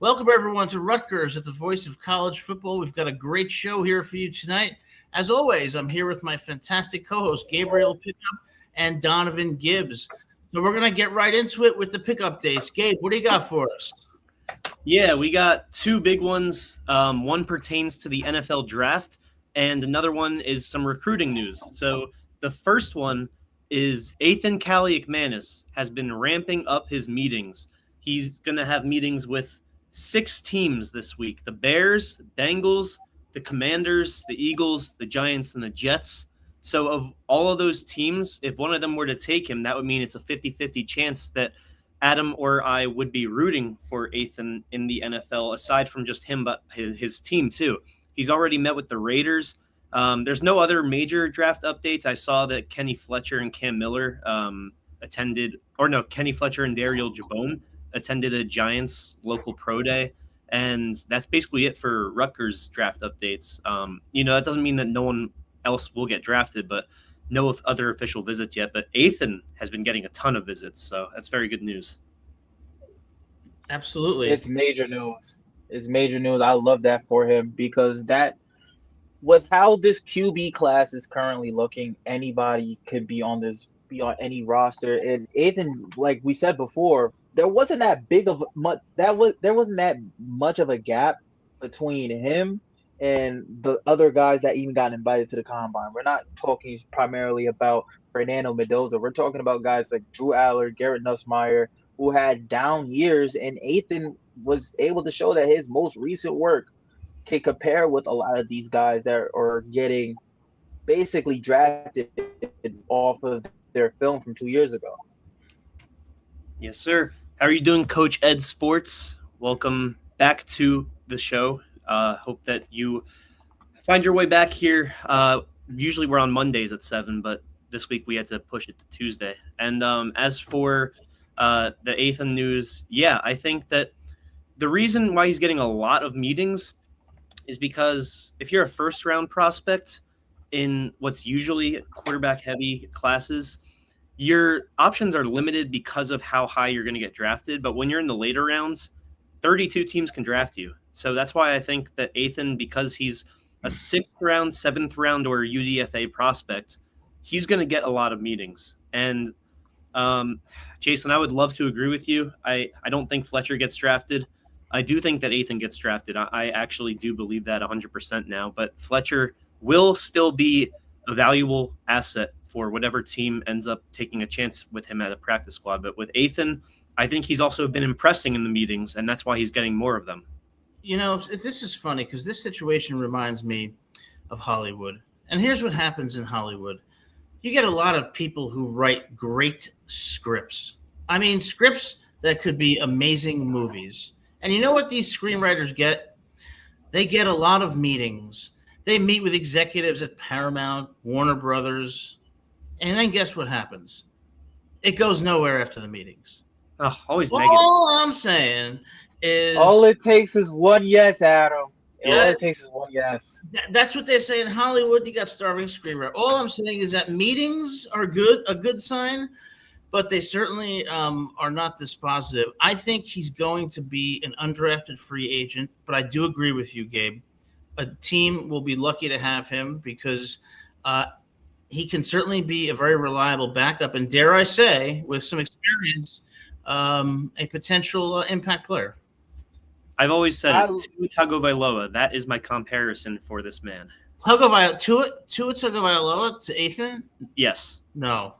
Welcome, everyone, to Rutgers at the voice of college football. We've got a great show here for you tonight. As always, I'm here with my fantastic co-host, Gabriel Pickup and Donovan Gibbs. So we're going to get right into it with the pickup days. Gabe, what do you got for us? Yeah, we got two big ones. One pertains to the NFL draft, and another one is some recruiting news. So the first one is Ethan Kaliakmanis has been ramping up his meetings. He's going to have meetings with 6 teams this week: the Bears, the Bengals, the Commanders, the Eagles, the Giants, and the Jets. So of all of those teams, if one of them were to take him, that would mean it's a 50-50 chance that Adam or I would be rooting for Ethan in the NFL, aside from just him, but his team too. He's already met with the Raiders. There's no other major draft updates. I saw that Kenny Fletcher and Cam Miller Kenny Fletcher and Dariel Jabone attended a Giants local pro day. And that's basically it for Rutgers draft updates. That doesn't mean that no one else will get drafted, but no other official visits yet. But Ethan has been getting a ton of visits, so that's very good news. Absolutely. It's major news. I love that for him because with how this QB class is currently looking, anybody could be on any roster. And Ethan, like we said before, there wasn't that much of a gap between him and the other guys that even got invited to the combine. We're not talking primarily about Fernando Mendoza. We're talking about guys like Drew Aller, Garrett Nussmeier, who had down years, and Ethan was able to show that his most recent work can compare with a lot of these guys that are getting basically drafted off of their film from 2 years ago. Yes, sir. How are you doing, Coach Ed Sports? Welcome back to the show. Hope that you find your way back here. Usually we're on Mondays at 7, but this week we had to push it to Tuesday. And as for the Ethan news, yeah, I think that the reason why he's getting a lot of meetings is because if you're a first-round prospect in what's usually quarterback-heavy classes, your options are limited because of how high you're going to get drafted. But when you're in the later rounds, 32 teams can draft you. So that's why I think that Ethan, because he's a 6th round, 7th round, or UDFA prospect, he's going to get a lot of meetings. And Jason, I would love to agree with you. I don't think Fletcher gets drafted. I do think that Ethan gets drafted. I actually do believe that 100% now. But Fletcher will still be a valuable asset for whatever team ends up taking a chance with him at a practice squad. But with Ethan, I think he's also been impressing in the meetings, and that's why he's getting more of them. You know, this is funny because this situation reminds me of Hollywood. And here's what happens in Hollywood. You get a lot of people who write great scripts. I mean, scripts that could be amazing movies. And you know what these screenwriters get? They get a lot of meetings. They meet with executives at Paramount, Warner Brothers, and then guess what happens? It goes nowhere after the meetings. Oh, always negative. All I'm saying is... all it takes is one yes, Adam. Yeah, all it takes is one yes. That's what they say in Hollywood. You got starving screenwriter. All I'm saying is that meetings are a good sign, but they certainly are not dispositive. I think he's going to be an undrafted free agent, but I do agree with you, Gabe. A team will be lucky to have him because he can certainly be a very reliable backup, and dare I say, with some experience, a potential impact player. I've always said Tua Tagovailoa. That is my comparison for this man. Tua Tagovailoa to Ethan? Yes. No.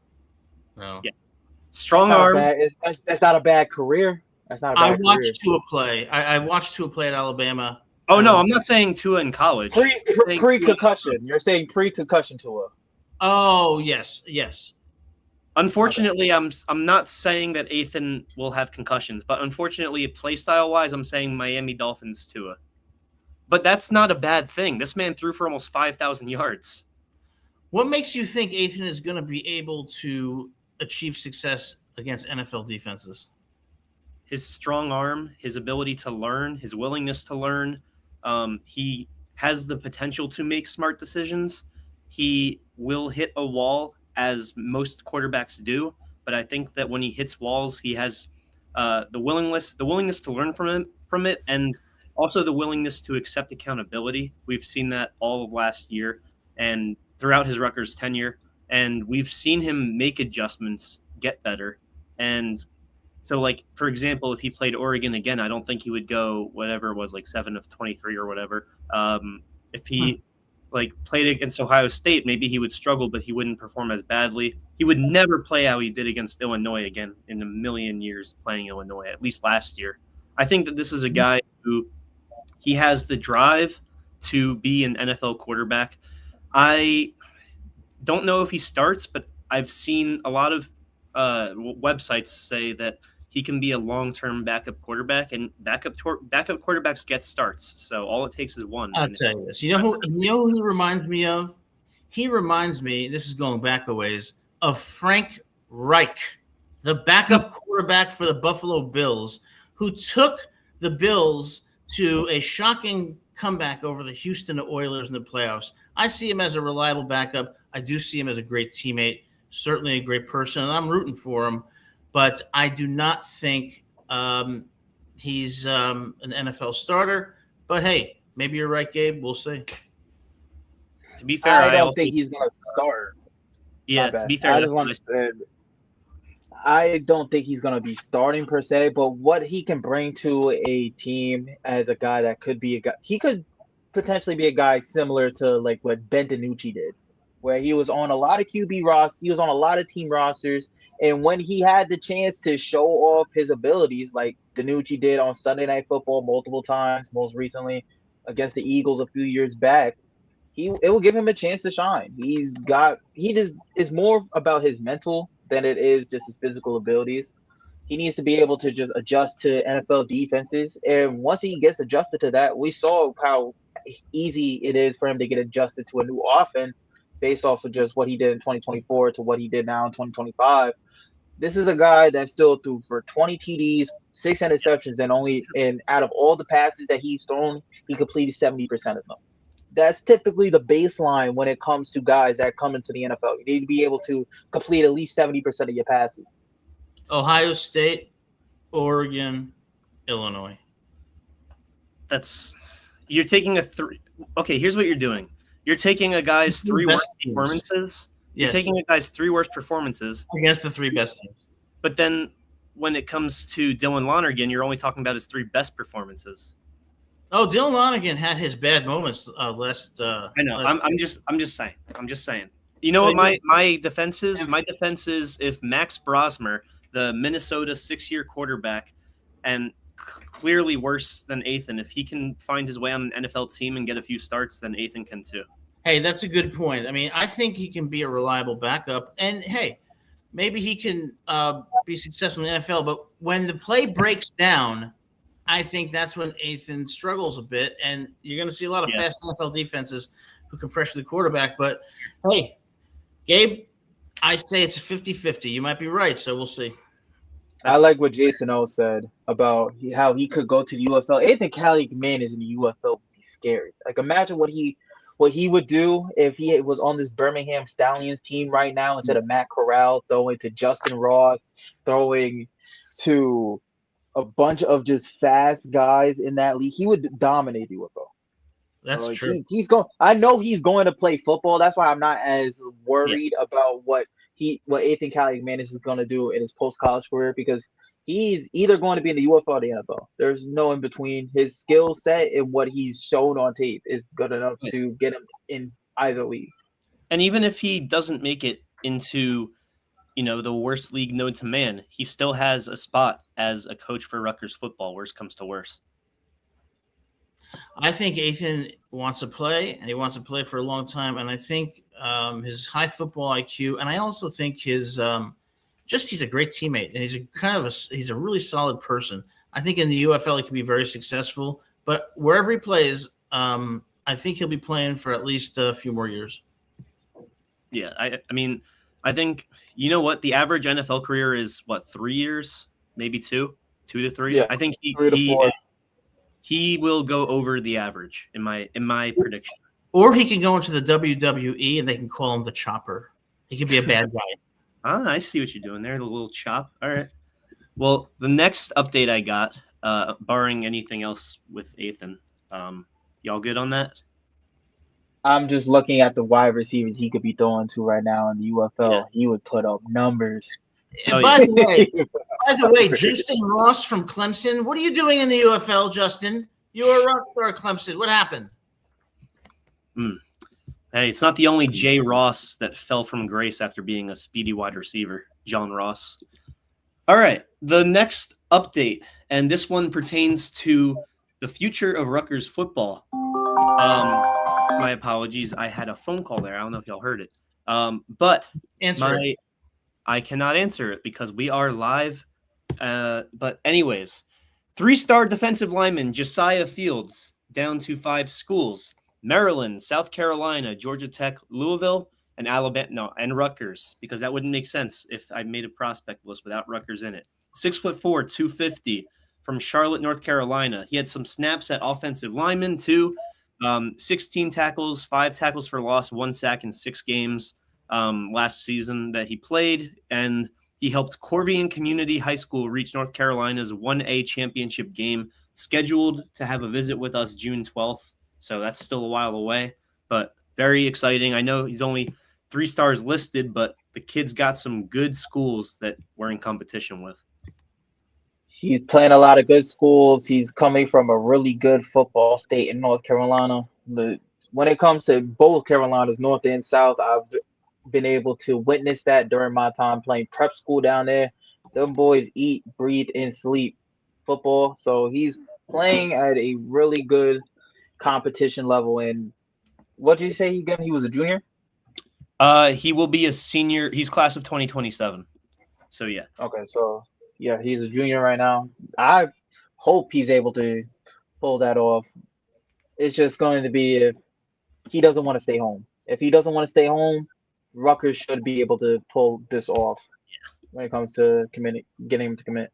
Yes. Strong arm. That's not a bad career. That's not a bad career. I watched Tua play. I watched Tua play at Alabama. Oh, no, I'm not saying Tua in college. Pre-concussion. You're saying pre-concussion Tua. Oh, yes. Unfortunately, I'm not saying that Ethan will have concussions, but unfortunately, play style wise, I'm saying Miami Dolphins Tua. But that's not a bad thing. This man threw for almost 5,000 yards. What makes you think Ethan is going to be able to achieve success against NFL defenses? His strong arm, his ability to learn, his willingness to learn. He has the potential to make smart decisions. He will hit a wall, as most quarterbacks do, but I think that when he hits walls, he has the willingness to learn from it, and also the willingness to accept accountability. We've seen that all of last year and throughout his Rutgers tenure, and we've seen him make adjustments, get better. And so, like, for example, if he played Oregon again, I don't think he would go whatever it was, like 7 of 23 or whatever. If he played against Ohio State, maybe he would struggle, but he wouldn't perform as badly. He would never play how he did against Illinois again in a million years playing Illinois, at least last year. I think that this is a guy who he has the drive to be an NFL quarterback. I don't know if he starts, but I've seen a lot of websites say that he can be a long-term backup quarterback, and backup quarterbacks get starts. So all it takes is one. I'll tell you this. You know who he reminds me of? He reminds me, this is going back a ways, of Frank Reich, the backup quarterback for the Buffalo Bills, who took the Bills to a shocking comeback over the Houston Oilers in the playoffs. I see him as a reliable backup. I do see him as a great teammate, certainly a great person, and I'm rooting for him. But I do not think he's an NFL starter. But, hey, maybe you're right, Gabe. We'll see. To be fair, I don't think he's going to start. Yeah, to be fair, I don't think he's going to be starting per se, but what he can bring to a team as a guy that could be a guy, he could potentially be a guy similar to like what Ben DiNucci did, where he was on a lot of QB rosters, he was on a lot of team rosters, and when he had the chance to show off his abilities, like DiNucci did on Sunday Night Football multiple times, most recently against the Eagles a few years back, it will give him a chance to shine. It's more about his mental than it is just his physical abilities. He needs to be able to just adjust to NFL defenses. And once he gets adjusted to that, we saw how easy it is for him to get adjusted to a new offense based off of just what he did in 2024 to what he did now in 2025. This is a guy that still threw for 20 TDs, 6 interceptions, and out of all the passes that he's thrown, he completed 70% of them. That's typically the baseline when it comes to guys that come into the NFL. You need to be able to complete at least 70% of your passes. Ohio State, Oregon, Illinois. You're taking okay, here's what you're doing. You're taking a guy's 3 worst performances. You're taking a guy's 3 worst performances against the 3 best teams. But then when it comes to Dylan Lonergan, you're only talking about his 3 best performances. Oh, Dylan Lonergan had his bad moments last. I know. I'm just saying. You know what my defense is? My defense is if Max Brosmer, the Minnesota 6-year quarterback, and clearly worse than Ethan, if he can find his way on an NFL team and get a few starts, then Ethan can too. Hey, that's a good point. I mean, I think he can be a reliable backup, and hey, maybe he can be successful in the NFL. But when the play breaks down, I think that's when Ethan struggles a bit, and you're going to see a lot of fast NFL defenses who can pressure the quarterback. But, hey, Gabe, I say it's a 50-50. You might be right, so we'll see. I like what Jason O said about how he could go to the UFL. Ethan Caligman is in the UFL would be scary. Like, imagine what he would do if he was on this Birmingham Stallions team right now instead of Matt Corral, throwing to Justin Ross, throwing to a bunch of just fast guys in that league. He would dominate the UFL. That's true. I know he's going to play football. That's why I'm not as worried about what Ethan Caligman is going to do in his post-college career, because he's either going to be in the UFL or the NFL. There's no in between. His skill set and what he's shown on tape is good enough to get him in either league. And even if he doesn't make it into, the worst league known to man, he still has a spot as a coach for Rutgers football, worst comes to worst. I think Ethan wants to play, and he wants to play for a long time. And I think his high football IQ, and I also think his he's a great teammate, and he's a really solid person. I think in the UFL he can be very successful, but wherever he plays, I think he'll be playing for at least a few more years. Yeah, I think the average NFL career is 3 years, maybe 2 to 3. Yeah, I think 3 to 4. He will go over the average in my prediction. Or he can go into the WWE and they can call him the Chopper. He could be a bad guy. I see what you're doing there, the little chop. All right. Well, the next update I got, barring anything else with Ethan, y'all good on that? I'm just looking at the wide receivers he could be throwing to right now in the Yeah. UFL. He would put up numbers. Oh, By yeah. the way, Justin Ross from Clemson. What are you doing in the UFL, Justin? You were a rock star at Clemson. What happened? Hey, it's not the only Jay Ross that fell from grace after being a speedy wide receiver, John Ross. All right, the next update, and this one pertains to the future of Rutgers football. My apologies, I had a phone call there. I don't know if y'all heard it. But Answer it. I cannot answer it because we are live. But anyways, 3-star defensive lineman Josiah Fields down to 5 schools: Maryland, South Carolina, Georgia Tech, Louisville, and Alabama. No, and Rutgers, because that wouldn't make sense if I made a prospect list without Rutgers in it. 6'4", 250 from Charlotte, North Carolina. He had some snaps at offensive lineman too. 16 tackles, 5 tackles for loss, 1 sack in 6 games last season that he played, and he helped Corvian Community High School reach North Carolina's 1A championship game, scheduled to have a visit with us June 12th. So that's still a while away, but very exciting. I know he's only 3 stars listed, but the kid's got some good schools that we're in competition with. He's playing a lot of good schools. He's coming from a really good football state in North Carolina. When it comes to both Carolinas, North and South, I've been able to witness that during my time playing prep school down there. Them boys eat, breathe, and sleep football. So he's playing at a really good competition level. And what did you say again? He was a junior? He will be a senior. He's class of 2027. So, yeah. Okay, so yeah, he's a junior right now. I hope he's able to pull that off. It's just going to be if he doesn't want to stay home. If he doesn't want to stay home, Rutgers should be able to pull this off when it comes to getting him to commit.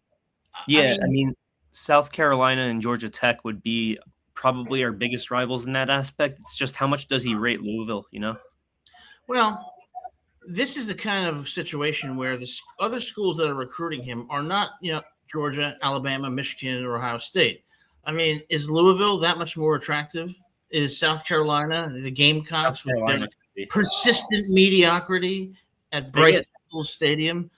Yeah, I mean, South Carolina and Georgia Tech would be probably our biggest rivals in that aspect. It's just how much does he rate Louisville, you know? Well, this is the kind of situation where the other schools that are recruiting him are not, Georgia, Alabama, Michigan, or Ohio State. I mean, is Louisville that much more attractive? Is South Carolina, the Gamecocks, with their persistent mediocrity at Bryce Stadium?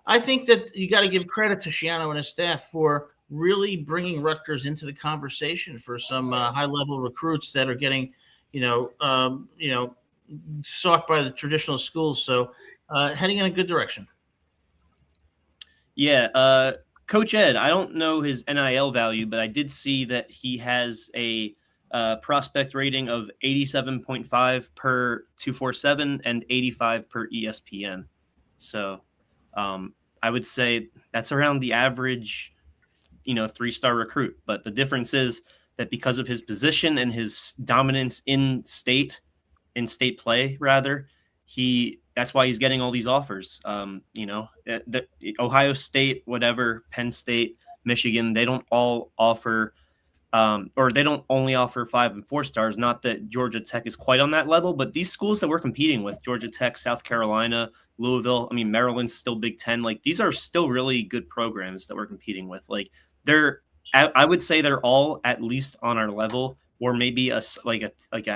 I think that you got to give credit to Shiano and his staff for really bringing Rutgers into the conversation for some high-level recruits that are getting, sought by the traditional schools. So heading in a good direction. Yeah. Coach Ed, I don't know his NIL value, but I did see that he has a prospect rating of 87.5 per 247 and 85 per ESPN. So I would say that's around the average, 3-star recruit. But the difference is that because of his position and his dominance in state play, rather, that's why he's getting all these offers. The Ohio State, whatever, Penn State, Michigan, they don't all offer, or they don't only offer 5 and 4 stars. Not that Georgia Tech is quite on that level, but these schools that we're competing with, Georgia Tech, South Carolina, Louisville, Maryland's still Big Ten. Like, these are still really good programs that we're competing with. Like, I would say they're all at least on our level, or maybe a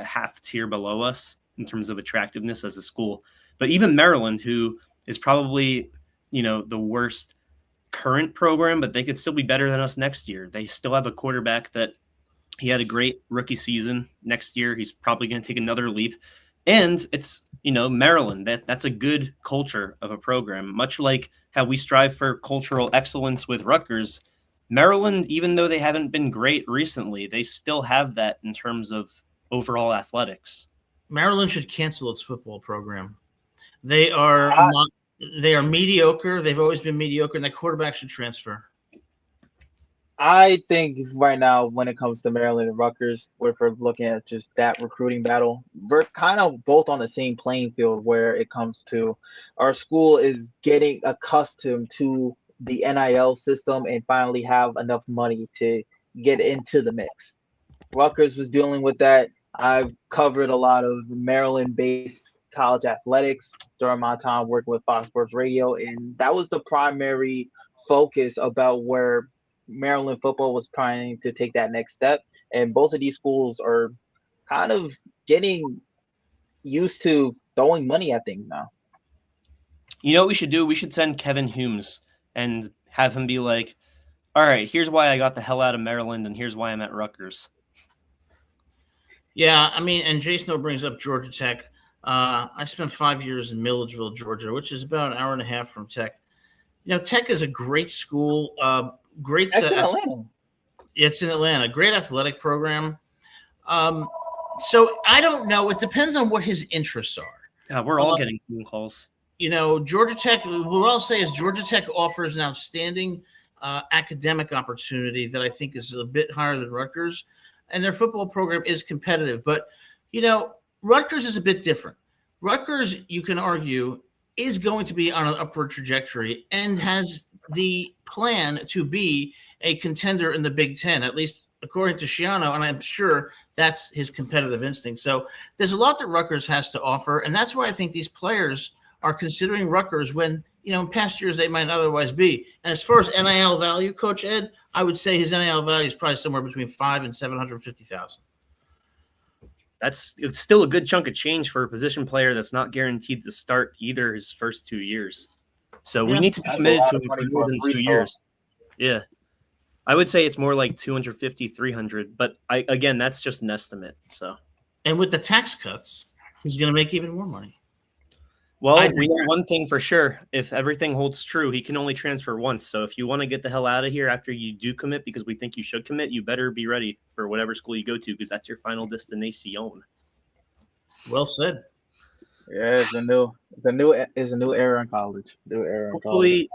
half tier below us in terms of attractiveness as a school. But even Maryland, who is probably, the worst current program, but they could still be better than us next year. They still have a quarterback that he had a great rookie season. Next year, he's probably going to take another leap. And it's, Maryland, that's a good culture of a program, much like how we strive for cultural excellence with Rutgers. Maryland, even though they haven't been great recently, they still have that in terms of overall athletics. Maryland should cancel its football program. They are mediocre. They've always been mediocre, and that quarterback should transfer. I think right now, when it comes to Maryland and Rutgers, if we're looking at just that recruiting battle, we're kind of both on the same playing field where it comes to our school is getting accustomed to the NIL system and finally have enough money to get into the mix. Rutgers was dealing with that. I've covered a lot of Maryland-based college athletics during my time working with Fox Sports Radio, and that was the primary focus about where Maryland football was trying to take that next step. And both of these schools are kind of getting used to throwing money at things now. You know what we should do? We should send Kevin Humes and have him be like, all right, here's why I got the hell out of Maryland, and here's why I'm at Rutgers. Yeah, I mean, and Jason brings up Georgia Tech. I spent 5 years in Milledgeville, Georgia, which is about an hour and a half from Tech. You know, Tech is a great school. Great. That's in Atlanta. It's in Atlanta. Great athletic program. So I don't know. It depends on what his interests are. Yeah, we're all getting phone calls. You know, Georgia Tech, what I'll say is Georgia Tech offers an outstanding academic opportunity that I think is a bit higher than Rutgers. And their football program is competitive. But, you know, Rutgers is a bit different. Rutgers, you can argue, is going to be on an upward trajectory and has the plan to be a contender in the Big Ten, at least according to Schiano, and I'm sure that's his competitive instinct. So there's a lot that Rutgers has to offer, and that's why I think these players are considering Rutgers when, you know, in past years they might not otherwise be. And as far as NIL value, Coach Ed, I would say his NIL value is probably somewhere between $500,000 and $750,000. It's still a good chunk of change for a position player that's not guaranteed to start either his first 2 years. So we need to be committed to him for more than 2 years. Yeah. I would say it's more like 250, 300, but again, that's just an estimate. So, and with the tax cuts, he's going to make even more money. Well, we know one thing for sure. If everything holds true, he can only transfer once. So if you want to get the hell out of here after you do commit, because we think you should commit, you better be ready for whatever school you go to, because that's your final destination. Well said. Yeah, it's a new era in college. New era in college.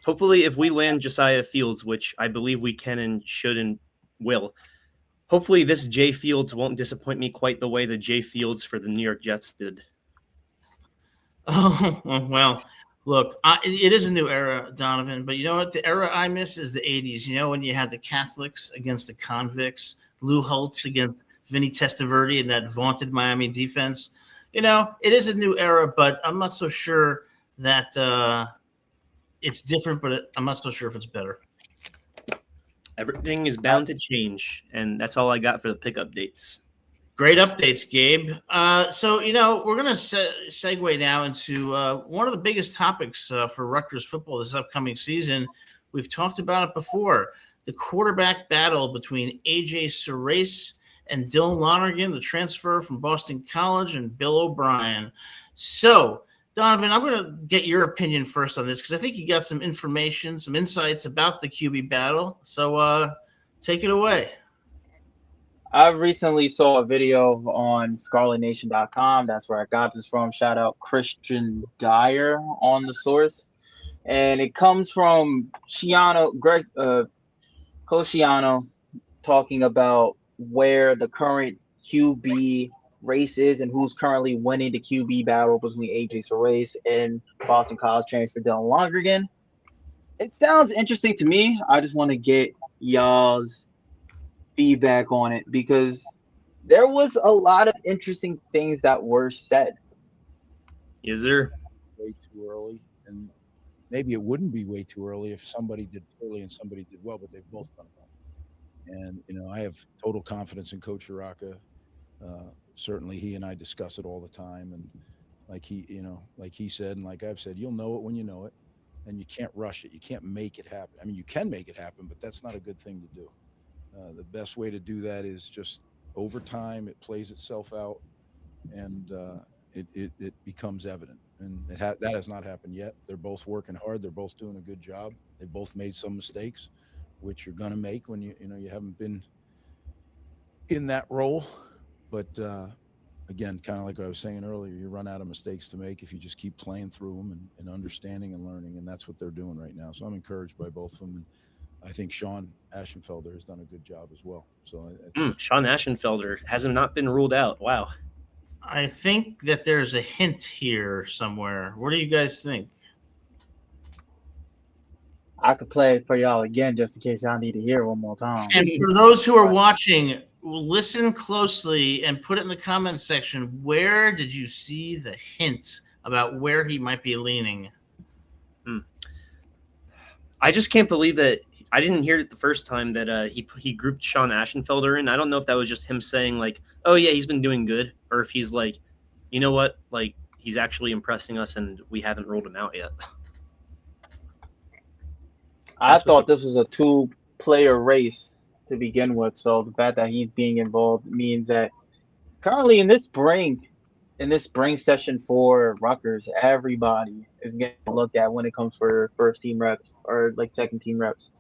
Hopefully, if we land Josiah Fields, which I believe we can and should and will, hopefully this Jay Fields won't disappoint me quite the way the Jay Fields for the New York Jets did. Oh, well, look, it is a new era, Donovan, but you know what? The era I miss is the 80s. You know, when you had the Catholics against the convicts, Lou Holtz against Vinny Testaverde and that vaunted Miami defense. You know, it is a new era, but I'm not so sure that it's different, but I'm not so sure if it's better. Everything is bound to change, and that's all I got for the pick updates. Great updates, Gabe. So, you know, we're going to segue now into one of the biggest topics for Rutgers football this upcoming season. We've talked about it before, the quarterback battle between A.J. Surace and Dylan Lonergan, the transfer from Boston College, and Bill O'Brien. So, Donovan, I'm going to get your opinion first on this because I think you got some information, some insights about the QB battle. So, take it away. I recently saw a video on ScarletNation.com. That's where I got this from. Shout out Christian Dyer on the source. And it comes from Coach Schiano talking about where the current QB race is and who's currently winning the QB battle between A.J. Surace and Boston College transfer Dylan Lonergan. It sounds interesting to me. I just want to get y'all's feedback on it because there was a lot of interesting things that were said. Is there? Way too early, and maybe it wouldn't be way too early if somebody did poorly and somebody did well, but they've both done well. And you know, I have total confidence in Coach Uraka. Certainly, he and I discuss it all the time, and like he said, and like I've said, you'll know it when you know it, and you can't rush it. You can't make it happen. I mean, you can make it happen, but that's not a good thing to do. The best way to do that is just over time, it plays itself out, and it becomes evident. And that has not happened yet. They're both working hard. They're both doing a good job. They both made some mistakes, which you're going to make when you haven't been in that role. But again, kind of like what I was saying earlier, you run out of mistakes to make if you just keep playing through them and understanding and learning. And that's what they're doing right now. So I'm encouraged by both of them. And I think Sean Ashenfelder has done a good job as well. So Sean Ashenfelder hasn't not been ruled out. Wow. I think that there's a hint here somewhere. What do you guys think? I could play it for y'all again just in case y'all need to hear it one more time. And for those who are watching, listen closely and put it in the comments section. Where did you see the hint about where he might be leaning? I just can't believe that I didn't hear it the first time that he grouped Sean Ashenfelder in. I don't know if that was just him saying like, "Oh yeah, he's been doing good," or if he's like, you know what, like he's actually impressing us and we haven't rolled him out yet. I thought this was a two-player race to begin with, so the fact that he's being involved means that currently in this spring session for Rutgers, everybody is getting looked at when it comes for first team reps or like second team reps.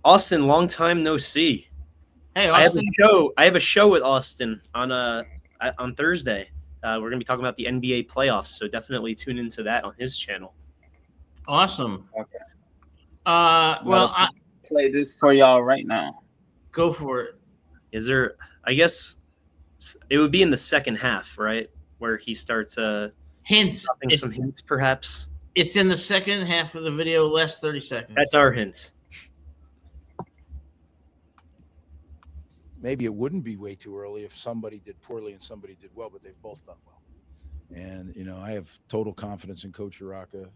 Austin, long time no see. Hey, Austin. I have a show with Austin on Thursday. We're gonna be talking about the NBA playoffs, so definitely tune into that on his channel. Awesome. Okay. Well, I play this for y'all right now. Go for it. Is there? I guess it would be in the second half, right, where he starts hints. Some hints, perhaps. It's in the second half of the video, last 30 seconds. That's our hint. Maybe it wouldn't be way too early if somebody did poorly and somebody did well, but they've both done well. And, I have total confidence in Coach Uraka.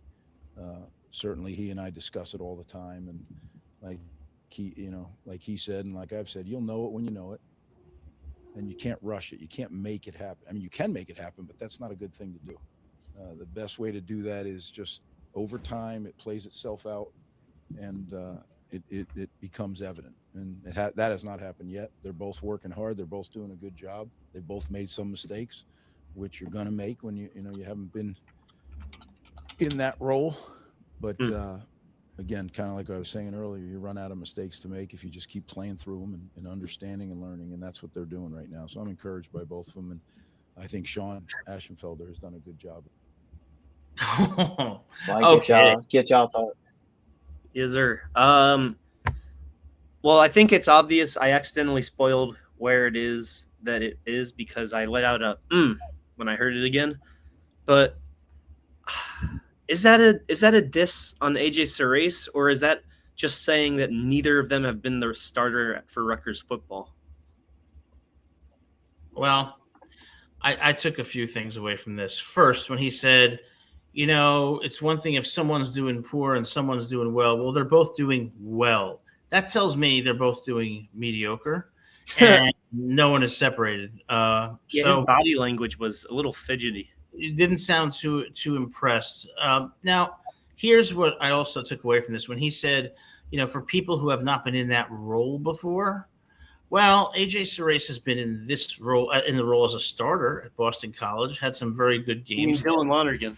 Certainly he and I discuss it all the time. And like he said, and like I've said, you'll know it when you know it. And you can't rush it. You can't make it happen. I mean, you can make it happen, but that's not a good thing to do. The best way to do that is just over time, it plays itself out and it becomes evident. And that has not happened yet. They're both working hard. They're both doing a good job. They both made some mistakes, which you're going to make when you haven't been in that role. But again, kind of like I was saying earlier, you run out of mistakes to make if you just keep playing through them and understanding and learning. And that's what they're doing right now. So I'm encouraged by both of them. And I think Sean Ashenfelder has done a good job. Okay. Get y'all thoughts. Yes, sir. Well, I think it's obvious I accidentally spoiled where it is that it is because I let out a when I heard it again. But is that a diss on AJ Surace, or is that just saying that neither of them have been the starter for Rutgers football? Well, I took a few things away from this. First, when he said, it's one thing if someone's doing poor and someone's doing well. Well, they're both doing well. That tells me they're both doing mediocre, and no one is separated. His body language was a little fidgety. It didn't sound too impressed. Now, here's what I also took away from this. When he said, for people who have not been in that role before, well, AJ Surace has been in this role, in the role as a starter at Boston College, had some very good games. Dylan Lonergan.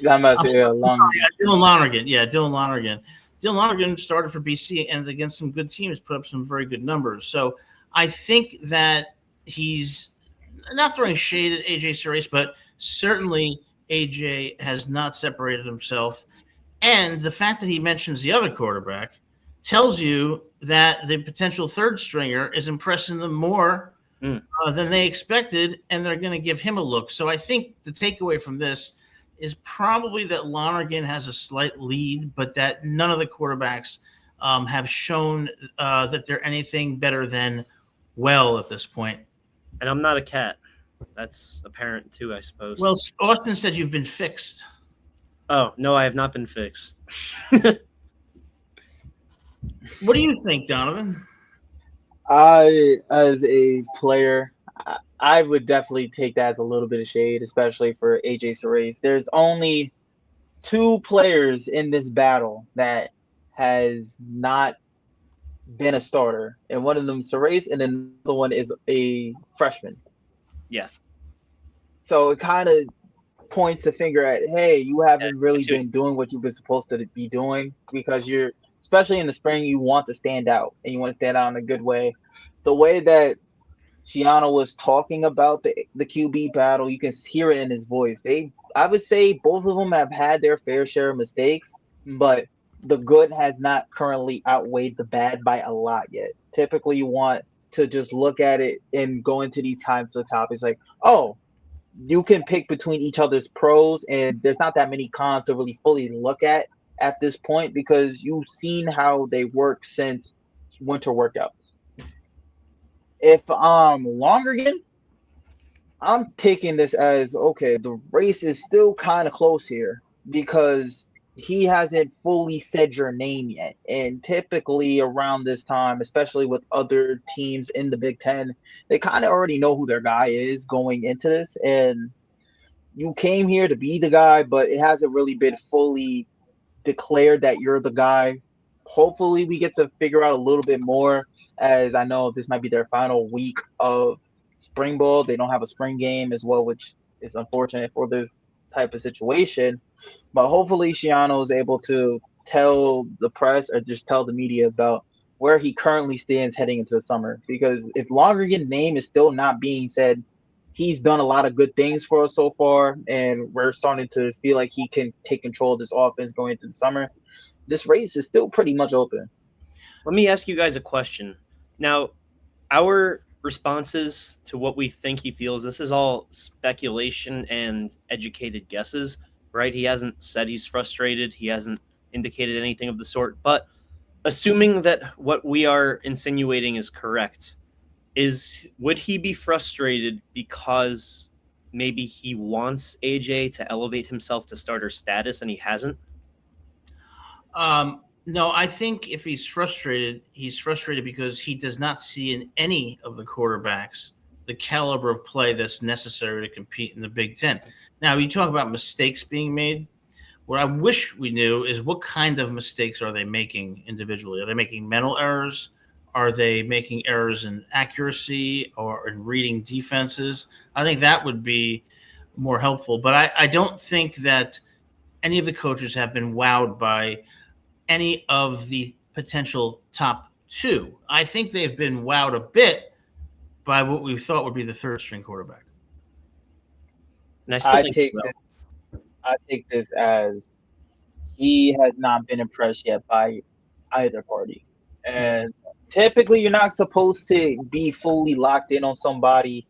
Dylan Lonergan. Yeah, Dylan Lonergan. Dylan Lonergan started for BC and against some good teams, put up some very good numbers. So I think that he's not throwing shade at AJ Surace, but certainly AJ has not separated himself. And the fact that he mentions the other quarterback tells you that the potential third stringer is impressing them more than they expected, and they're going to give him a look. So I think the takeaway from this is probably that Lonergan has a slight lead, but that none of the quarterbacks have shown that they're anything better than well at this point. And I'm not a cat. That's apparent too, I suppose. Well, Austin said you've been fixed. Oh, no, I have not been fixed. What do you think, Donovan? As a player, I would definitely take that as a little bit of shade, especially for AJ Surace. There's only two players in this battle that has not been a starter, and one of them is Surace, and then the other one is a freshman. Yeah. So it kind of points a finger at, hey, you haven't really been doing what you've been supposed to be doing, because you're, especially in the spring, you want to stand out, and you want to stand out in a good way. The way that Shiano was talking about the QB battle, you can hear it in his voice. I would say both of them have had their fair share of mistakes, but the good has not currently outweighed the bad by a lot yet. Typically, you want to just look at it and go into these types of topics like, oh, you can pick between each other's pros, and there's not that many cons to really fully look at this point, because you've seen how they work since winter workouts. If Lonergan, I'm taking this as, okay, the race is still kind of close here, because he hasn't fully said your name yet. And typically around this time, especially with other teams in the Big Ten, they kind of already know who their guy is going into this. And you came here to be the guy, but it hasn't really been fully declared that you're the guy. Hopefully, we get to figure out a little bit more, as I know this might be their final week of spring ball. They don't have a spring game as well, which is unfortunate for this type of situation. But hopefully, Shiano is able to tell the press or just tell the media about where he currently stands heading into the summer. Because if Lonergan's name is still not being said, he's done a lot of good things for us so far, and we're starting to feel like he can take control of this offense going into the summer. This race is still pretty much open. Let me ask you guys a question. Now, our responses to what we think he feels, this is all speculation and educated guesses, right? He hasn't said he's frustrated. He hasn't indicated anything of the sort. But assuming that what we are insinuating is correct, would he be frustrated because maybe he wants AJ to elevate himself to starter status and he hasn't? No, I think if he's frustrated because he does not see in any of the quarterbacks the caliber of play that's necessary to compete in the Big Ten. Now, you talk about mistakes being made. What I wish we knew is what kind of mistakes are they making individually? Are they making mental errors? Are they making errors in accuracy or in reading defenses? I think that would be more helpful. But I don't think that any of the coaches have been wowed by any of the potential top two. I think they've been wowed a bit by what we thought would be the third string quarterback. And I take this as he has not been impressed yet by either party. And typically you're not supposed to be fully locked in on somebody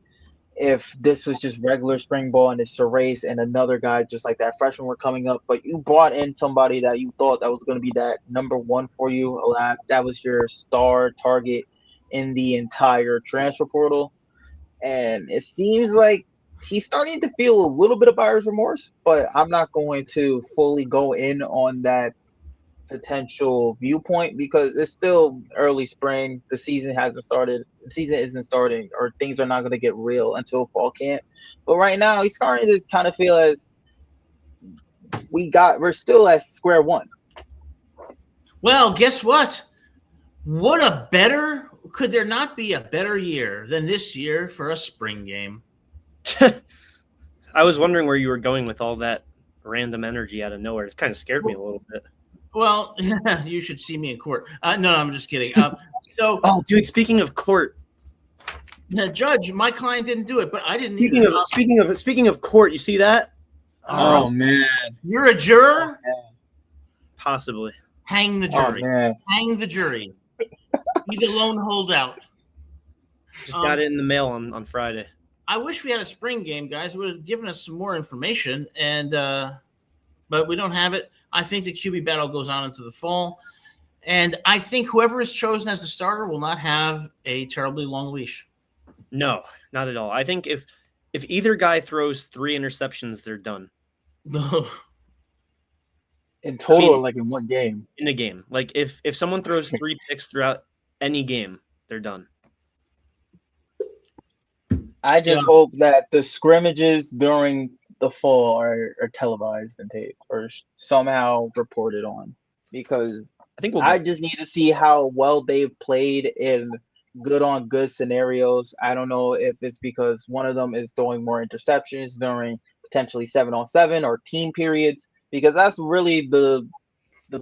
if this was just regular spring ball and it's a race and another guy just like that freshman were coming up, but you brought in somebody that you thought that was going to be that number one for you. That was your star target in the entire transfer portal. And it seems like he's starting to feel a little bit of buyer's remorse, but I'm not going to fully go in on that potential viewpoint because it's still early spring. The season hasn't started. The season isn't starting, or things are not going to get real until fall camp. But right now, he's starting to kind of feel as we're still at square one. Well, guess what? Could there not be a better year than this year for a spring game? I was wondering where you were going with all that random energy out of nowhere. It kind of scared me a little bit. Well, you should see me in court. No, I'm just kidding. Oh, dude, speaking of court, the judge, my client didn't do it, but I didn't. Speaking of court, you see that? Oh man, you're a juror? Possibly. Hang the jury. Hang the jury. Be the lone holdout. Just got it in the mail on Friday. I wish we had a spring game, guys. It would have given us some more information, but we don't have it. I think the QB battle goes on into the fall, and I think whoever is chosen as the starter will not have a terribly long leash. No, not at all. I think if either guy throws 3 interceptions, they're done. In total, like in one game? In a game. Like if someone throws 3 picks throughout any game, they're done. I just hope that the scrimmages during the fall are televised and taped or somehow reported on, because I just need to see how well they've played in good on good scenarios. I don't know if it's because one of them is throwing more interceptions during potentially 7-on-7 or team periods, because that's really the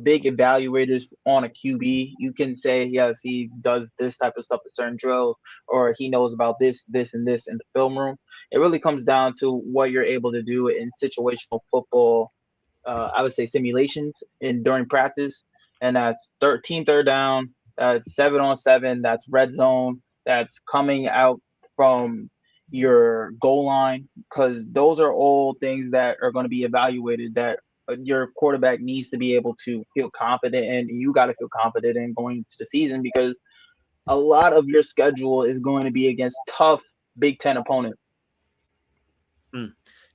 big evaluators on a QB. You can say, yes, he does this type of stuff at certain drills, or he knows about this, and this in the film room. It really comes down to what you're able to do in situational football, I would say simulations during practice. And that's third down, that's 7-on-7, that's red zone, that's coming out from your goal line, because those are all things that are going to be evaluated that your quarterback needs to be able to feel confident in. You got to feel confident in going into the season, because a lot of your schedule is going to be against tough Big Ten opponents.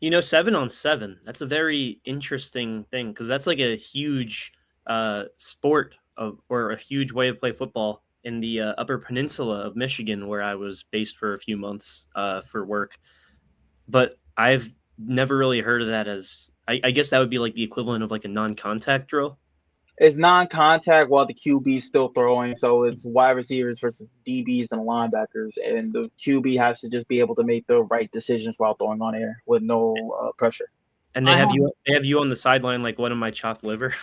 7-on-7. That's a very interesting thing because that's like a huge sport or a huge way to play football in the Upper Peninsula of Michigan, where I was based for a few months for work. But I've never really heard of that as. I guess that would be like the equivalent of like a non-contact drill. It's non-contact while the QB is still throwing, so it's wide receivers versus DBs and linebackers, and the QB has to just be able to make the right decisions while throwing on air with no pressure. And they have you on the sideline like one of my chopped liver.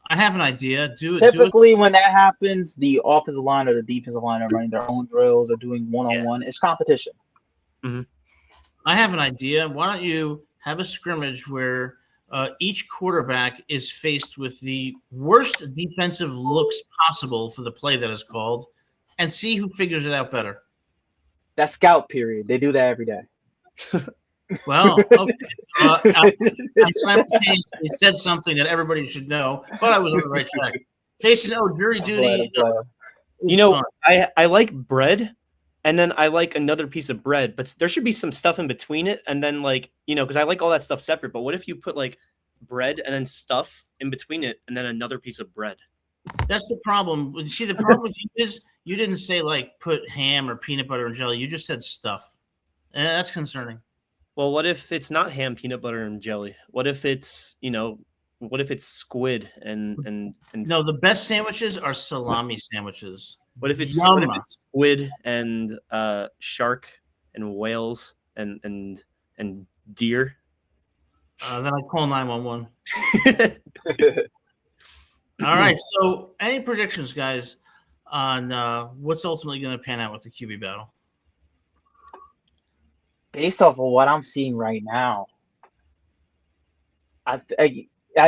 I have an idea. Typically, when that happens, the offensive line or the defensive line are running their own drills or doing one-on-one. It's competition. Mm-hmm. I have an idea. Why don't you have a scrimmage where each quarterback is faced with the worst defensive looks possible for the play that is called, and see who figures it out better? That's scout period. They do that every day. Well, okay. I simultaneously said something that everybody should know, but I was on the right track. Jason, jury duty. I like bread, and then I like another piece of bread, but there should be some stuff in between it, and then because I like all that stuff separate. But what if you put like bread and then stuff in between it, and then another piece of bread? That's the problem. See, the problem with you is you didn't say like put ham or peanut butter and jelly. You just said stuff, and that's concerning. Well, what if it's not ham, peanut butter, and jelly? What if it's squid and No, the best sandwiches are salami sandwiches. What if it's squid and shark and whales and deer? Then I call 911. All right. So, any predictions, guys, on what's ultimately going to pan out with the QB battle? Based off of what I'm seeing right now, I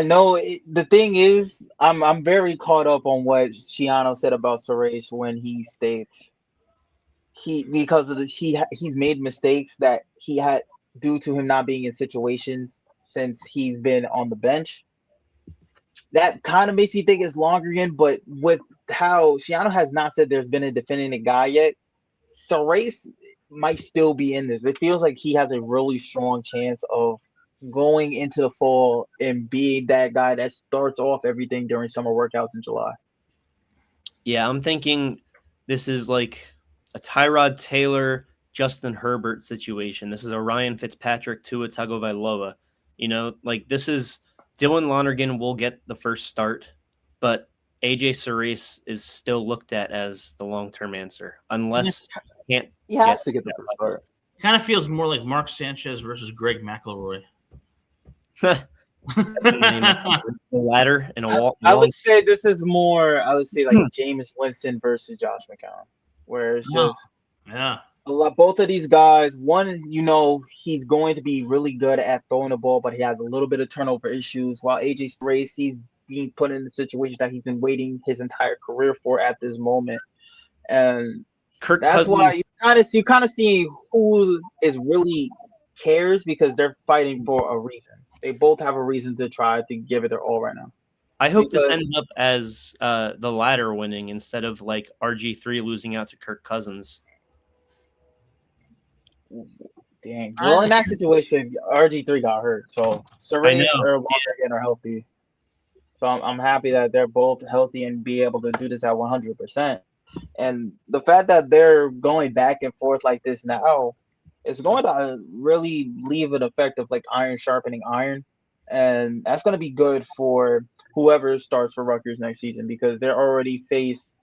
know the thing is I'm very caught up on what Shiano said about Suresh when he states he's made mistakes that he had due to him not being in situations since he's been on the bench. That kind of makes me think it's longer again, but with how Shiano has not said there's been a definitive guy yet, Suresh might still be in this. It feels like he has a really strong chance of going into the fall and being that guy that starts off everything during summer workouts in July. Yeah, I'm thinking this is like a Tyrod Taylor, Justin Herbert situation. This is a Ryan Fitzpatrick, Tua Tagovailoa. This is Dylan Lonergan will get the first start, but AJ Cerise is still looked at as the long-term answer unless he has to get the first start. Kind of feels more like Mark Sanchez versus Greg McElroy. That's the ladder and a wall. I would say this is more. I would say like Jameis Winston versus Josh McCown, where it's just both of these guys. One, he's going to be really good at throwing the ball, but he has a little bit of turnover issues. While AJ Strace, he's being put in the situation that he's been waiting his entire career for at this moment, and that's why you kind of see who is really cares because they're fighting for a reason. They both have a reason to try to give it their all right now. I hope this ends up as the latter winning instead of like RG3 losing out to Kirk Cousins. Dang. Well, in that situation, RG3 got hurt, so Suresh or Lonergan are healthy. So I'm happy that they're both healthy and be able to do this at 100%. And the fact that they're going back and forth like this now, it's going to really leave an effect of like iron sharpening iron. And that's going to be good for whoever starts for Rutgers next season because they already faced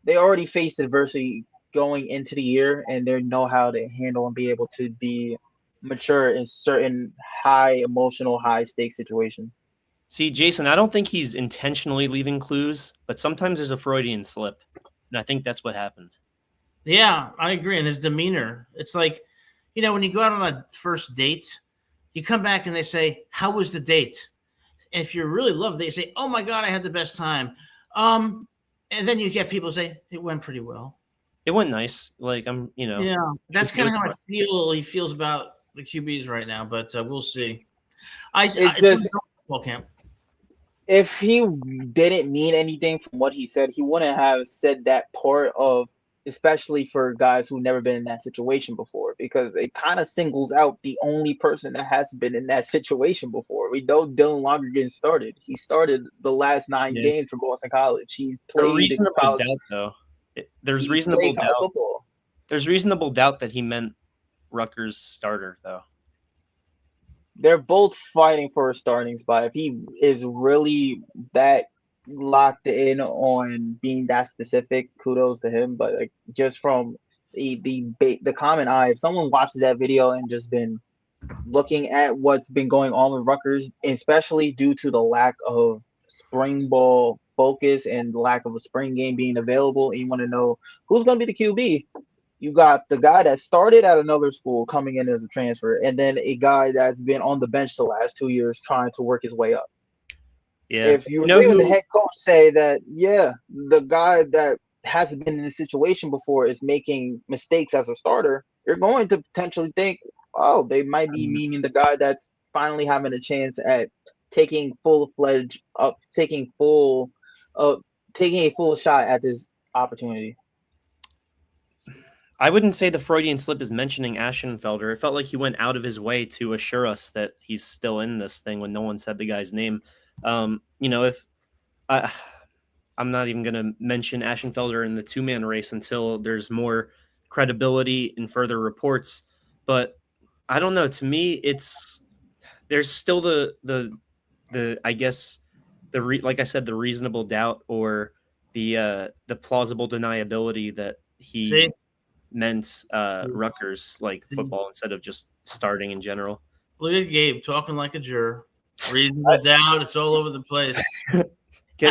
adversity going into the year and they know how to handle and be able to be mature in certain high emotional, high stakes situations. See, Jason, I don't think he's intentionally leaving clues, but sometimes there's a Freudian slip. And I think that's what happened. Yeah, I agree. And his demeanor, it's like, when you go out on a first date, you come back and they say, how was the date? And if you really love it, they say, oh my God, I had the best time. And then you get people say, it went pretty well. It went nice. Like, Yeah, that's kind of how he feels about the QBs right now, but we'll see. Camp. If he didn't mean anything from what he said, he wouldn't have said that part of especially for guys who've never been in that situation before, because it kind of singles out the only person that hasn't been in that situation before. We know Dylan Lonergan started. He started the last 9 Yeah. games for Boston College. He's A played reasonable college, doubt, though. There's he's reasonable played college doubt. football. There's reasonable doubt that he meant Rutgers starter, though. They're both fighting for a starting spot. If he is really that locked in on being that specific, kudos to him. But like, just from the common eye, if someone watches that video and just been looking at what's been going on with Rutgers, especially due to the lack of spring ball focus and lack of a spring game being available, and you want to know who's going to be the QB, you got the guy that started at another school coming in as a transfer, and then a guy that's been on the bench the last 2 years trying to work his way up. Yeah. If you agree with the head coach say that, yeah, the guy that hasn't been in this situation before is making mistakes as a starter, you're going to potentially think, oh, they might be meaning the guy that's finally having a chance at taking taking a full shot at this opportunity. I wouldn't say the Freudian slip is mentioning Aschenfelder. It felt like he went out of his way to assure us that he's still in this thing when no one said the guy's name. If I'm not even going to mention Aschenfelder in the 2-man race until there's more credibility in further reports. But I don't know. To me, there's still the I guess like I said, the reasonable doubt or the plausible deniability that he meant Rutgers like football instead of just starting in general. Look at Gabe talking like a juror. Reasonable doubt. It's all over the place. You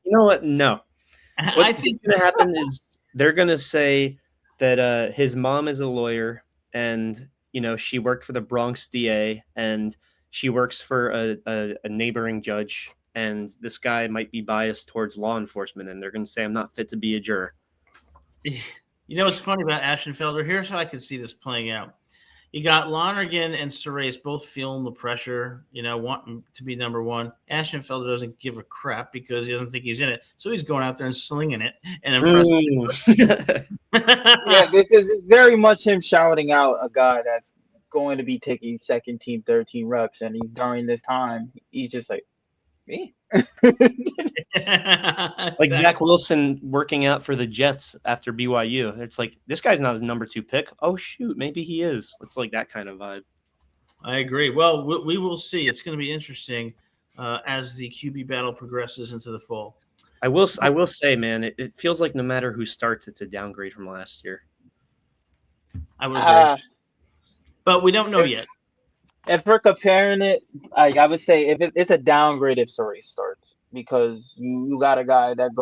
know what? No. What I think going to happen is they're going to say that his mom is a lawyer and, she worked for the Bronx DA and she works for a neighboring judge. And this guy might be biased towards law enforcement. And they're going to say, I'm not fit to be a juror. You know what's funny about Aschenfelder? Here's how I can see this playing out. You got Lonergan and Cerise both feeling the pressure, wanting to be number one. Aschenfelder doesn't give a crap because he doesn't think he's in it. So he's going out there and slinging it and impressing. Yeah, this is very much him shouting out a guy that's going to be taking second team, third team reps. And he's during this time, he's just like, me? Like Zach Wilson working out for the Jets after BYU. It's like, this guy's not his number 2 pick. Oh, shoot, maybe he is. It's like that kind of vibe. I agree. Well, we will see. It's going to be interesting as the QB battle progresses into the fall. I will say, man, it feels like no matter who starts, it's a downgrade from last year. I would agree. But we don't know yet. If we're comparing it, I would say it's a downgrade if Cerise starts, because you got a guy that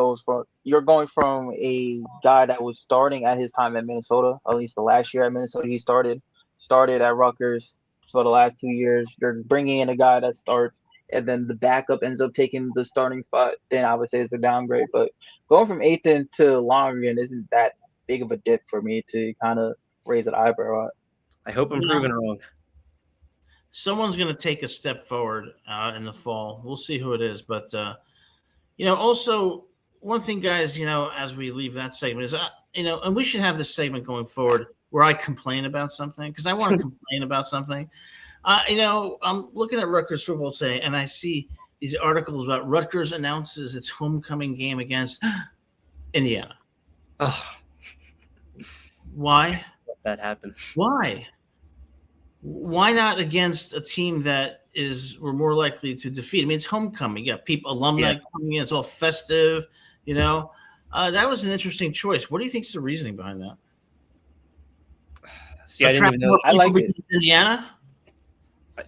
you're going from a guy that was starting at his time at Minnesota, at least the last year at Minnesota, he started at Rutgers for the last 2 years. You're bringing in a guy that starts, and then the backup ends up taking the starting spot. Then I would say it's a downgrade. But going from Ethan to Lonergan isn't that big of a dip for me to kind of raise an eyebrow at. I hope I'm proven wrong. Someone's going to take a step forward in the fall. We'll see who it is. But, also one thing, guys, as we leave that segment is, and we should have this segment going forward where I complain about something because I want to complain about something. I'm looking at Rutgers football today and I see these articles about Rutgers announces its homecoming game against Indiana. Oh. Why? That happened. Why? Why not against a team that we're more likely to defeat? I mean, it's homecoming. You got alumni coming in. It's all festive, That was an interesting choice. What do you think is the reasoning behind that? See, I didn't even know. I like it. Indiana?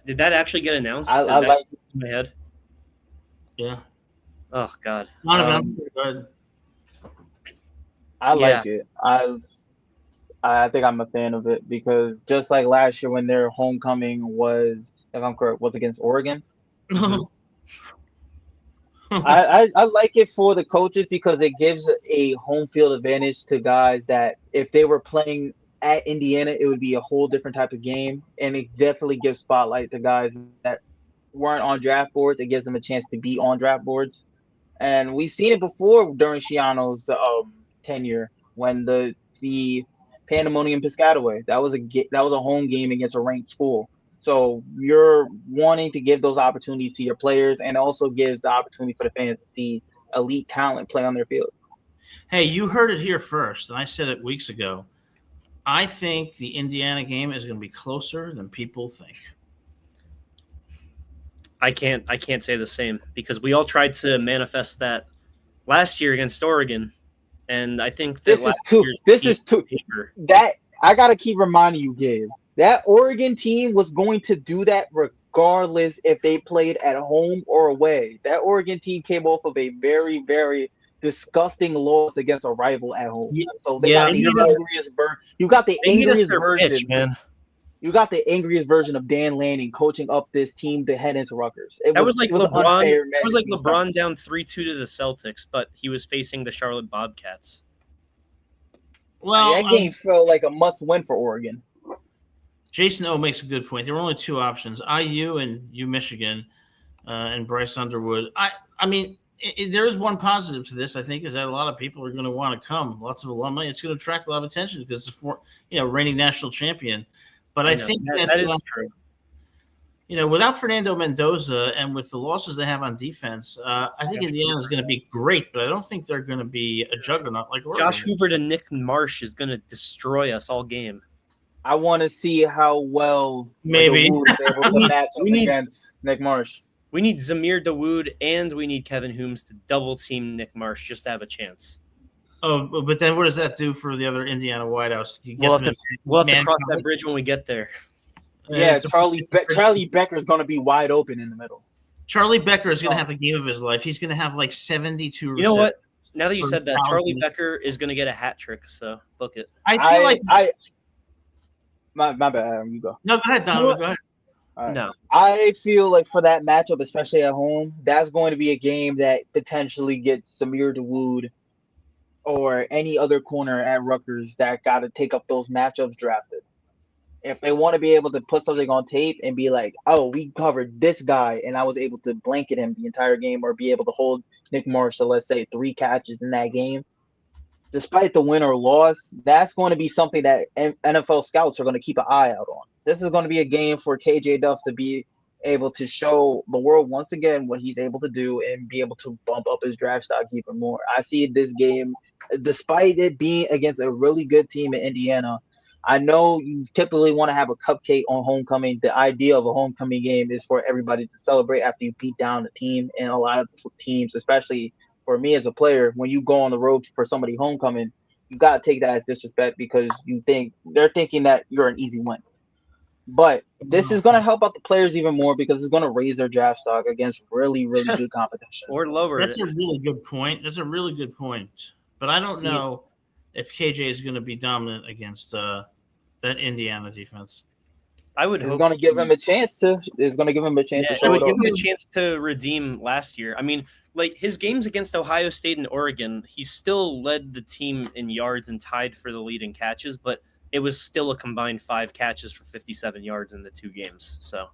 Did that actually get announced? I like it. In my head? Yeah. Oh, God. Not announced. I like it. I think I'm a fan of it because just like last year when their homecoming was, if I'm correct, was against Oregon. I like it for the coaches because it gives a home field advantage to guys that if they were playing at Indiana, it would be a whole different type of game. And it definitely gives spotlight to guys that weren't on draft boards. It gives them a chance to be on draft boards. And we've seen it before during Schiano's tenure, when the Pandemonium Piscataway. That was a home game against a ranked school. So you're wanting to give those opportunities to your players, and also gives the opportunity for the fans to see elite talent play on their fields. Hey, you heard it here first, and I said it weeks ago. I think the Indiana game is going to be closer than people think. I can't say the same, because we all tried to manifest that last year against Oregon, and I think that that I gotta keep reminding you, Gabe. That Oregon team was going to do that regardless if they played at home or away. That Oregon team came off of a very, very disgusting loss against a rival at home. So they got the angriest version. You got the angriest version, pitch, man. You got the angriest version of Dan Lanning coaching up this team to head into Rutgers. It was like LeBron down 3-2 to the Celtics, but he was facing the Charlotte Bobcats. Well, that game felt like a must-win for Oregon. Jason O makes a good point. There were only two options: IU and Michigan, and Bryce Underwood. I mean, there is one positive to this. I think is that a lot of people are going to want to come. Lots of alumni. It's going to attract a lot of attention because it's reigning national champion. But I think that is true. Without Fernando Mendoza and with the losses they have on defense, I think Indiana is going to be great, but I don't think they're going to be a juggernaut like Oregon. Josh Hoover to Nick Marsh is going to destroy us all game. I want to see how well maybe Dawoud is able to match up against Nick Marsh. We need Zamir Dawoud and we need Kevin Hooms to double team Nick Marsh just to have a chance. Oh, but then what does that do for the other Indiana wideouts? We'll have to cross that bridge when we get there. Yeah, Charlie Becker is going to be wide open in the middle. Charlie Becker is going to have the game of his life. He's going to have like 72 receptions. You know what? Now that you said that, Charlie Becker is going to get a hat trick, so book it. My bad, you go. No, go ahead, Donovan. Go ahead. Right. No. I feel like for that matchup, especially at home, that's going to be a game that potentially gets Zamir Dawoud or any other corner at Rutgers that got to take up those matchups drafted. If they want to be able to put something on tape and be like, oh, we covered this guy and I was able to blanket him the entire game, or be able to hold Nick Marsh to, let's say, 3 catches in that game, despite the win or loss, that's going to be something that NFL scouts are going to keep an eye out on. This is going to be a game for KJ Duff to be able to show the world once again what he's able to do and be able to bump up his draft stock even more. I see this game, despite it being against a really good team in Indiana, I know you typically want to have a cupcake on homecoming. The idea of a homecoming game is for everybody to celebrate after you beat down the team. And a lot of teams, especially for me as a player, when you go on the road for somebody homecoming, you got to take that as disrespect because they're thinking that you're an easy win. But this is going to help out the players even more because it's going to raise their draft stock against really, really good competition. Or lower it. A really good point. That's a really good point. But I don't know if KJ is going to be dominant against that Indiana defense. I would hope it's going to give him a chance to. It's going to give him a chance to show it would give him a chance to redeem last year. I mean, like his games against Ohio State and Oregon, he still led the team in yards and tied for the lead in catches, but it was still a combined 5 catches for 57 yards in the 2 games. So,